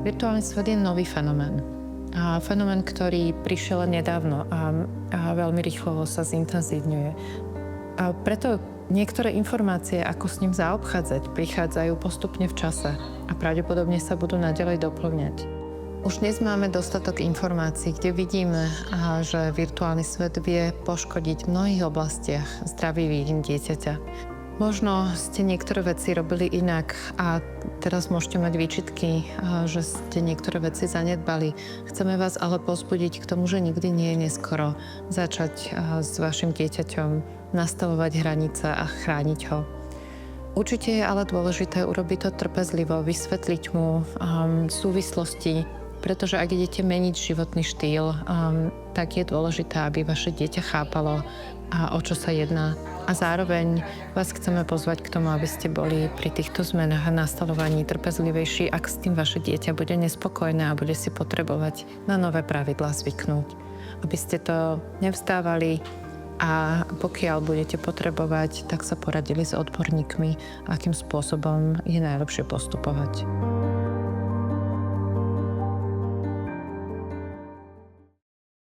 Virtuálny svet je nový fenomén. A fenomén, ktorý prišiel len nedávno a veľmi rýchlo sa zintenzívňuje. A preto niektoré informácie, ako s ním zaobchádzať, prichádzajú postupne v čase a pravdepodobne sa budú naďalej doplňať. Už dnes máme dostatok informácií, kde vidíme, že virtuálny svet vie poškodiť v mnohých oblastiach zdraví dieťaťa. Možno ste niektoré veci robili inak a teraz môžete mať výčitky, že ste niektoré veci zanedbali. Chceme vás ale povzbudiť k tomu, že nikdy nie je neskoro začať s vašim dieťaťom nastavovať hranice a chrániť ho. Určite je ale dôležité urobiť to trpezlivo, vysvetliť mu súvislosti, pretože ak idete meniť životný štýl, tak je dôležité, aby vaše dieťa chápalo, o čo sa jedná. A zároveň vás chceme pozvať k tomu, aby ste boli pri týchto zmenách a nastavovaní trpezlivejší, ak s tým vaše dieťa bude nespokojné a bude si potrebovať na nové pravidlá zvyknúť. Aby ste to nevzdávali a pokiaľ budete potrebovať, tak sa poradili s odborníkmi, akým spôsobom je najlepšie postupovať.